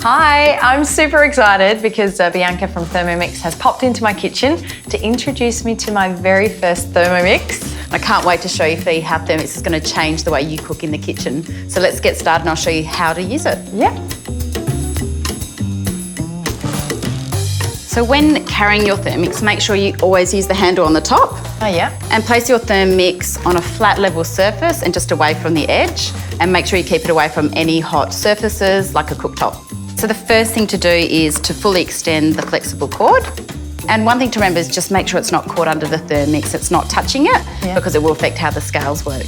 Hi, I'm super excited because Bianca from Thermomix has popped into my kitchen to introduce me to my very first Thermomix. I can't wait to show you how Thermomix is going to change the way you cook in the kitchen. So let's get started and I'll show you how to use it. Yeah. So when carrying your Thermomix, make sure you always use the handle on the top. Oh yeah. And place your Thermomix on a flat level surface and just away from the edge. And make sure you keep it away from any hot surfaces like a cooktop. So the first thing to do is to fully extend the flexible cord. And one thing to remember is just make sure it's not caught under the Thermomix, it's not touching it, because it will affect how the scales work.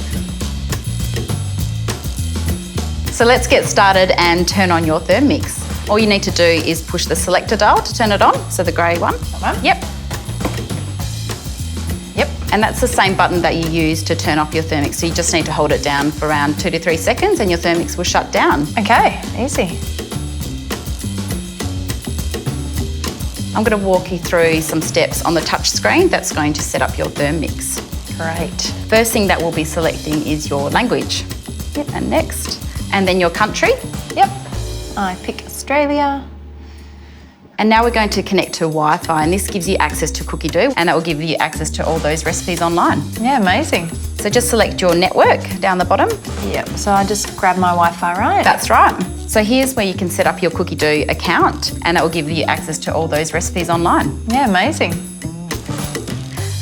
So let's get started and turn on your Thermomix. All you need to do is push the selector dial to turn it on, so the grey one. That one? Yep. Yep, and that's the same button that you use to turn off your Thermomix. So you just need to hold it down for around 2 to 3 seconds and your Thermomix will shut down. Okay, easy. I'm going to walk you through some steps on the touch screen that's going to set up your Thermomix. Great. First thing that we'll be selecting is your language. Yep. And next. And then your country. Yep. I pick Australia. And now we're going to connect to Wi-Fi, and this gives you access to Cookie Dough, and that will give you access to all those recipes online. Yeah, amazing. So just select your network down the bottom. Yep, so I just grab my Wi-Fi, right? That's right. So here's where you can set up your Cookie Dough account, and that will give you access to all those recipes online. Yeah, amazing.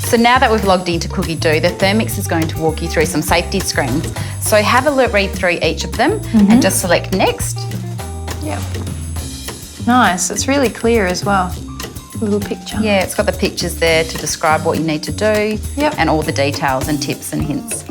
So now that we've logged into Cookie Dough, the Thermomix is going to walk you through some safety screens. So have a read through each of them and just select next. Yep. Nice, it's really clear as well. A little picture. Yeah, it's got the pictures there to describe what you need to do and all the details and tips and hints.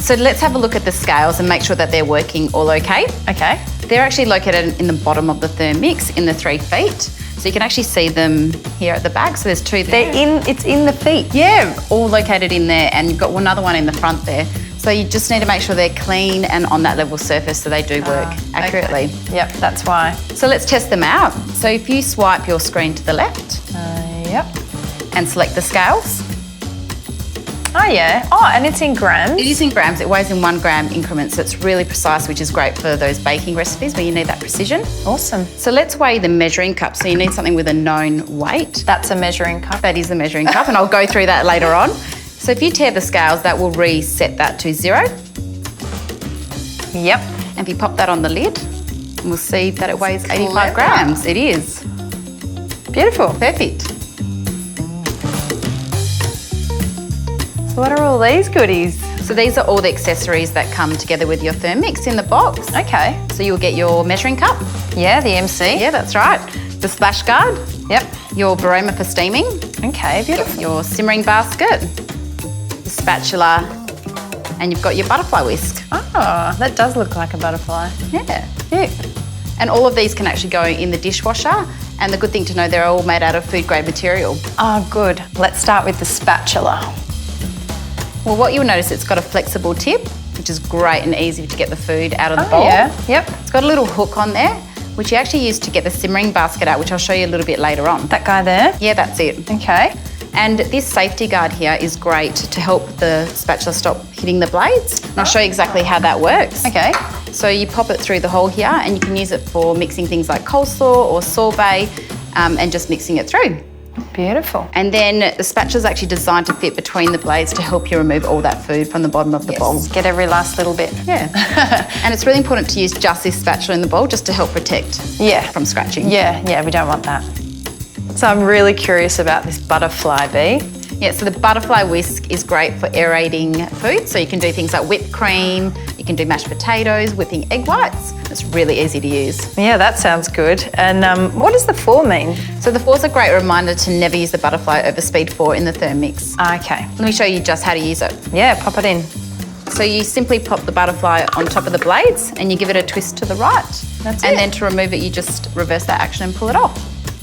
So let's have a look at the scales and make sure that they're working all okay. Okay. They're actually located in the bottom of the Thermomix in the 3 feet. So you can actually see them here at the back. So there's 2 there. It's in the feet. Yeah, all located in there, and you've got another one in the front there. So you just need to make sure they're clean and on that level surface so they do work accurately. Okay. Yep, that's why. So let's test them out. So if you swipe your screen to the left Yep. and select the scales. Oh yeah. Oh, and it's in grams. It is in grams. It weighs in 1 gram increments. So it's really precise, which is great for those baking recipes where you need that precision. Awesome. So let's weigh the measuring cup. So you need something with a known weight. That's a measuring cup. That is the measuring cup, and I'll go through that later on. So if you tear the scales, that will reset that to 0. Yep. And if you pop that on the lid, we'll see that it weighs 85 grams. It is. Beautiful. Perfect. So what are all these goodies? So these are all the accessories that come together with your Thermomix in the box. Okay. So you'll get your measuring cup. Yeah, the MC. Yeah, that's right. The splash guard. Yep. Your barometer for steaming. Okay, beautiful. Your simmering basket. Your spatula. And you've got your butterfly whisk. Oh, that does look like a butterfly. Yeah. Yeah. And all of these can actually go in the dishwasher. And the good thing to know, they're all made out of food grade material. Oh, good. Let's start with the spatula. Well, what you'll notice, it's got a flexible tip, which is great and easy to get the food out of the bowl. Yeah. Yep. It's got a little hook on there, which you actually use to get the simmering basket out, which I'll show you a little bit later on. That guy there? Yeah, that's it. Okay. And this safety guard here is great to help the spatula stop hitting the blades. And I'll show you exactly how that works. Okay. So you pop it through the hole here, and you can use it for mixing things like coleslaw or sorbet, and just mixing it through. Beautiful. And then the spatula is actually designed to fit between the blades to help you remove all that food from the bottom of the bowl. Get every last little bit. Yeah. And it's really important to use just this spatula in the bowl just to help protect from scratching. Yeah, we don't want that. So I'm really curious about this butterfly bee. Yeah, so the butterfly whisk is great for aerating food. So you can do things like whipped cream, you can do mashed potatoes, whipping egg whites. It's really easy to use. Yeah, that sounds good. And what does the 4 mean? So the 4 is a great reminder to never use the butterfly over speed 4 in the Thermomix. Okay. Let me show you just how to use it. Yeah, pop it in. So you simply pop the butterfly on top of the blades and you give it a twist to the right. That's and it. then to remove it, you just reverse that action and pull it off.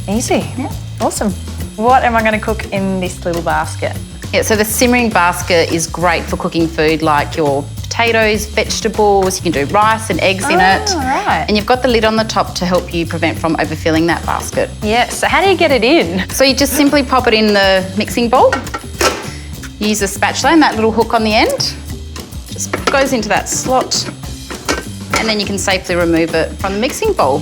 Easy. Yeah. Awesome. What am I going to cook in this little basket? Yeah, so the simmering basket is great for cooking food like your potatoes, vegetables, you can do rice and eggs in it. Right. And you've got the lid on the top to help you prevent from overfilling that basket. Yeah, so how do you get it in? So you just simply pop it in the mixing bowl. Use a spatula and that little hook on the end. Just goes into that slot. and then you can safely remove it from the mixing bowl.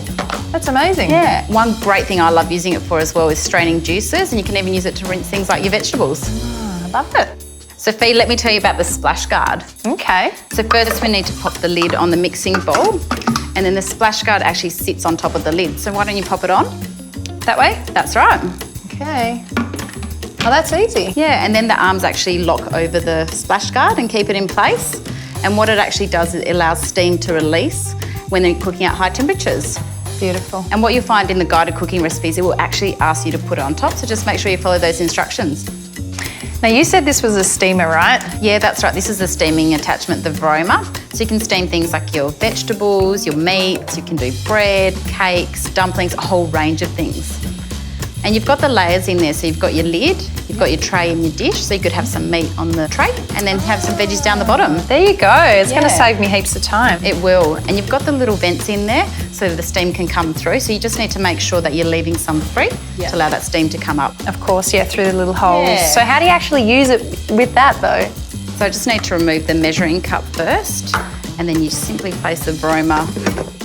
That's amazing. Yeah. One great thing I love using it for as well is straining juices, and you can even use it to rinse things like your vegetables. Oh, I love it. So Fee, let me tell you about the splash guard. Okay. So first we need to pop the lid on the mixing bowl, and then the splash guard actually sits on top of the lid. So why don't you pop it on? That way? That's right. Okay. Oh, that's easy. Yeah, and then the arms actually lock over the splash guard and keep it in place. And what it actually does is it allows steam to release when they're cooking at high temperatures. Beautiful. And what you'll find in the guided cooking recipes, it will actually ask you to put it on top, so just make sure you follow those instructions. Now you said this was a steamer, right? Yeah, that's right. This is the steaming attachment, the Vroma. So you can steam things like your vegetables, your meats, you can do bread, cakes, dumplings, a whole range of things. And you've got the layers in there. So you've got your lid, you've got your tray and your dish. So you could have some meat on the tray and then have some veggies down the bottom. There you go. It's going to Yeah. save me heaps of time. It will. And you've got the little vents in there so the steam can come through. So you just need to make sure that you're leaving some free to allow that steam to come up. Of course, yeah, through the little holes. Yeah. So how do you actually use it with that though? So I just need to remove the measuring cup first, and then you simply place the Vroma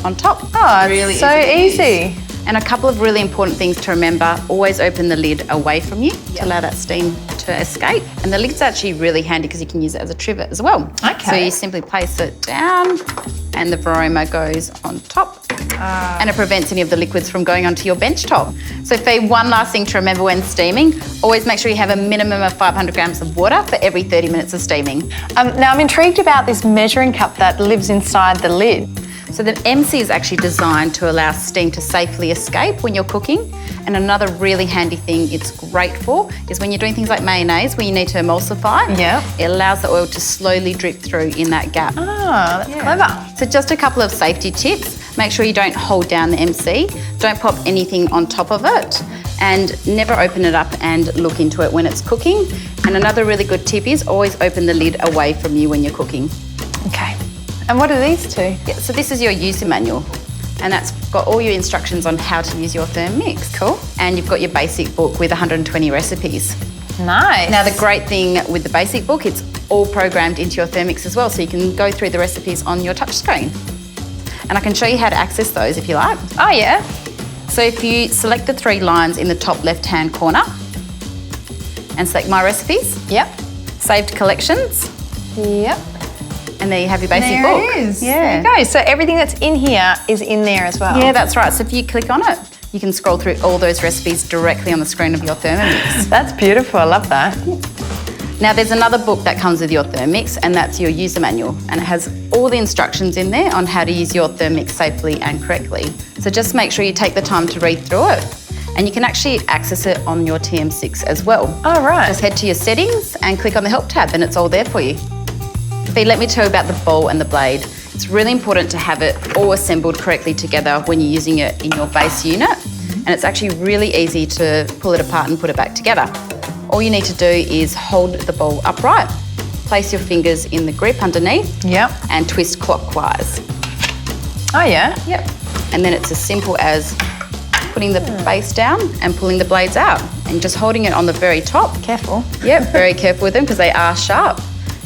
on top. Oh, it's Really so easy to easy. use. And a couple of really important things to remember, always open the lid away from you to allow that steam to escape. And the lid's actually really handy because you can use it as a trivet as well. Okay. So you simply place it down and the Vroma goes on top. And it prevents any of the liquids from going onto your bench top. So Fee, one last thing to remember when steaming, always make sure you have a minimum of 500 grams of water for every 30 minutes of steaming. Now I'm intrigued about this measuring cup that lives inside the lid. So the MC is actually designed to allow steam to safely escape when you're cooking. And another really handy thing it's great for is when you're doing things like mayonnaise where you need to emulsify. Yeah. It allows the oil to slowly drip through in that gap. Oh, that's clever. So just a couple of safety tips. Make sure you don't hold down the MC. Don't pop anything on top of it. And never open it up and look into it when it's cooking. And another really good tip is always open the lid away from you when you're cooking. Okay. And what are these two? Yeah, so this is your user manual, and that's got all your instructions on how to use your Thermomix. Cool. And you've got your basic book with 120 recipes. Nice. Now, the great thing with the basic book, it's all programmed into your Thermomix as well, so you can go through the recipes on your touchscreen. And I can show you how to access those if you like. Oh yeah. So if you select the 3 lines in the top left-hand corner and select My Recipes, Yep. Saved Collections, Yep. and there you have your basic There book. it is. Yeah. There you go. So everything that's in here is in there as well. Yeah, that's right. So if you click on it, you can scroll through all those recipes directly on the screen of your Thermomix. That's beautiful. I love that. Now there's another book that comes with your Thermomix, and that's your user manual, and it has all the instructions in there on how to use your Thermomix safely and correctly. So just make sure you take the time to read through it, and you can actually access it on your TM6 as well. Oh, right. Just head to your settings and click on the help tab and it's all there for you. Fee, let me tell you about the bowl and the blade. It's really important to have it all assembled correctly together when you're using it in your base unit, and it's actually really easy to pull it apart and put it back together. All you need to do is hold the bowl upright, place your fingers in the grip underneath, Yep. and twist clockwise. Oh yeah. Yep. And then it's as simple as putting the base down and pulling the blades out, and just holding it on the very top. Careful. Yep, very careful with them because they are sharp.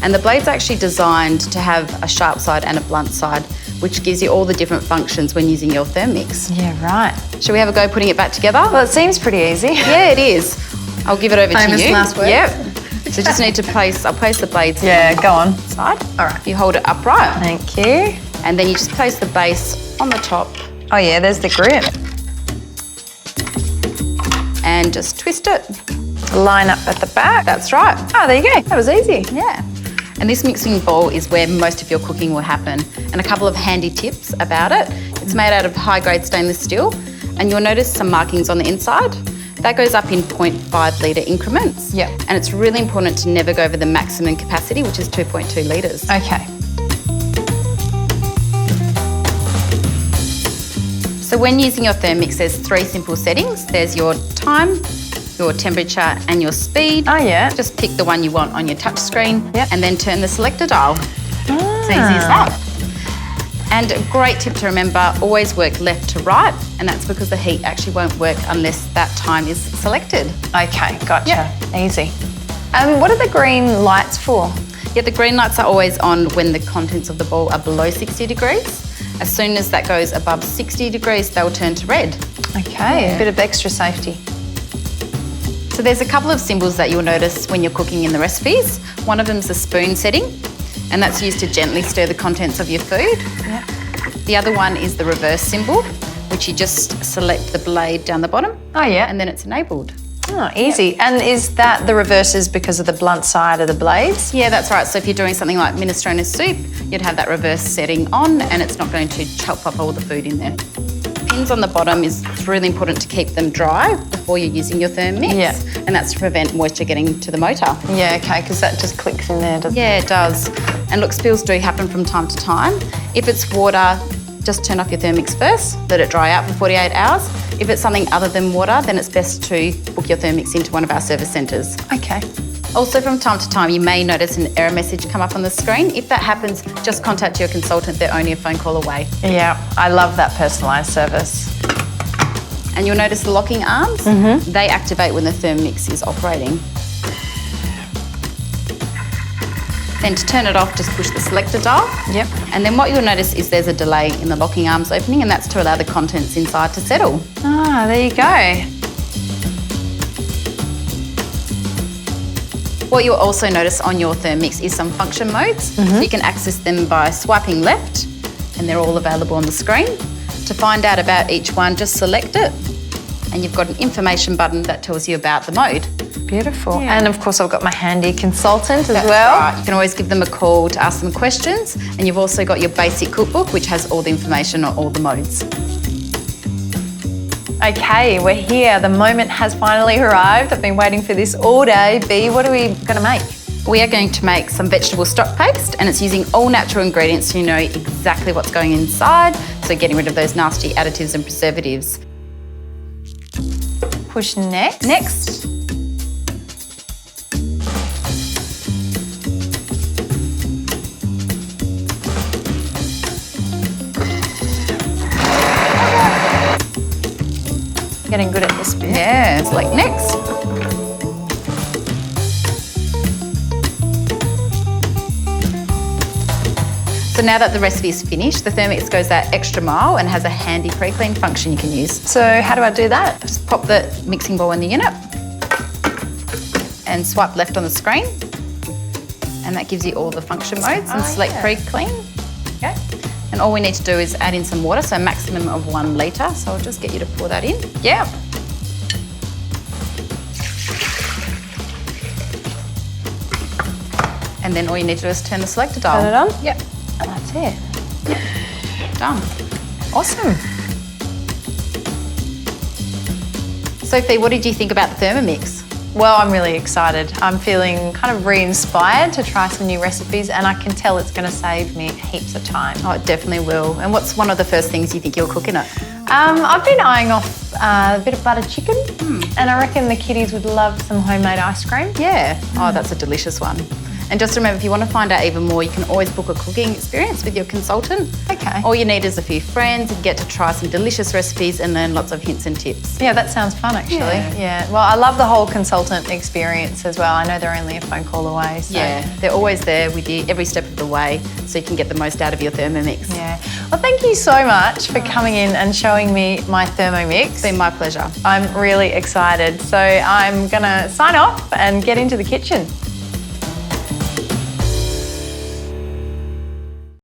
And the blade's actually designed to have a sharp side and a blunt side, which gives you all the different functions when using your Thermomix. Yeah, right. Shall we have a go putting it back together? Well, it seems pretty easy. Yeah, it is. I'll give it over Famous to you. last words. Yep. So just need to I'll place the blades Yeah, go on. on the side. All right. You hold it upright, Thank you. and then you just place the base on the top Oh yeah, there's the grip. and just twist it. Line up at the back. That's right. Oh, there you go. That was easy. Yeah. And this mixing bowl is where most of your cooking will happen. And a couple of handy tips about it. It's made out of high-grade stainless steel, and you'll notice some markings on the inside. That goes up in 0.5 litre increments. Yep. And it's really important to never go over the maximum capacity, which is 2.2 litres. Okay. So when using your Thermomix, there's 3 simple settings. There's your time, your temperature and your speed. Oh yeah. Just pick the one you want on your touch screen, Yep. and then turn the selector dial. It's easy as that. And a great tip to remember, always work left to right, and that's because the heat actually won't work unless that time is selected. Okay, gotcha. Yep. Easy. What are the green lights for? Yeah, the green lights are always on when the contents of the bowl are below 60 degrees, As soon as that goes above 60 degrees, they'll turn to red. Okay, a bit of extra safety. So there's a couple of symbols that you'll notice when you're cooking in the recipes. One of them's the spoon setting, and that's used to gently stir the contents of your food. Yeah. The other one is the reverse symbol, which you just select the blade down the bottom. Oh yeah. And then it's enabled. Oh, easy. And is that the reverses because of the blunt side of the blades? Yeah, that's right. So if you're doing something like minestrone soup, you'd have that reverse setting on and it's not going to chop up all the food in there. Pins on the bottom it's really important to keep them dry before you're using your Thermomix. Yeah. And that's to prevent moisture getting to the motor. Yeah, okay, because that just clicks in there, doesn't it? Yeah, it does. And look, spills do happen from time to time. If it's water, just turn off your Thermomix first, let it dry out for 48 hours. If it's something other than water, then it's best to book your Thermomix into one of our service centres. Okay. Also, from time to time, you may notice an error message come up on the screen. If that happens, just contact your consultant. They're only a phone call away. Yeah, I love that personalised service. And you'll notice the locking arms. They activate when the Thermomix is operating. Then to turn it off, just push the selector dial. Yep. And then what you'll notice is there's a delay in the locking arms opening, and that's to allow the contents inside to settle. Ah, there you go. What you'll also notice on your Thermomix is some function modes. So you can access them by swiping left, and they're all available on the screen. To find out about each one, just select it, and you've got an information button that tells you about the mode. Beautiful. Yeah. And of course I've got my handy consultant as That's well. right. You can always give them a call to ask them questions, and you've also got your basic cookbook, which has all the information on all the modes. Okay, we're here. The moment has finally arrived. I've been waiting for this all day. Bea, what are we going to make? We are going to make some vegetable stock paste, and it's using all natural ingredients so you know exactly what's going inside, so getting rid of those nasty additives and preservatives. Push next. Next, Getting good at this bit. yeah, select next. So now that the recipe is finished, the Thermomix goes that extra mile and has a handy pre-clean function you can use. So how do I do that? Just pop the mixing bowl in the unit and swipe left on the screen, and that gives you all the function modes, and select yeah. pre-clean. Okay. And all we need to do is add in some water, so a maximum of 1 litre. So I'll just get you to pour that in. Yeah. And then all you need to do is turn the selector dial. Turn it on? Yep. And that's it. Done. Awesome. Sophie, what did you think about the Thermomix? Well, I'm really excited. I'm feeling kind of re-inspired to try some new recipes, and I can tell it's going to save me heaps of time. Oh, it definitely will. And what's one of the first things you think you'll cook in it? I've been eyeing off a bit of butter chicken, and I reckon the kiddies would love some homemade ice cream. Yeah. Oh, that's a delicious one. And just remember, if you want to find out even more, you can always book a cooking experience with your consultant. Okay. All you need is a few friends and get to try some delicious recipes and learn lots of hints and tips. Yeah, that sounds fun actually. Yeah. Well, I love the whole consultant experience as well. I know they're only a phone call away. So. Yeah, they're always there with you every step of the way, so you can get the most out of your Thermomix. Yeah. Well, thank you so much for coming in and showing me my Thermomix. It's been my pleasure. I'm really excited. So I'm going to sign off and get into the kitchen.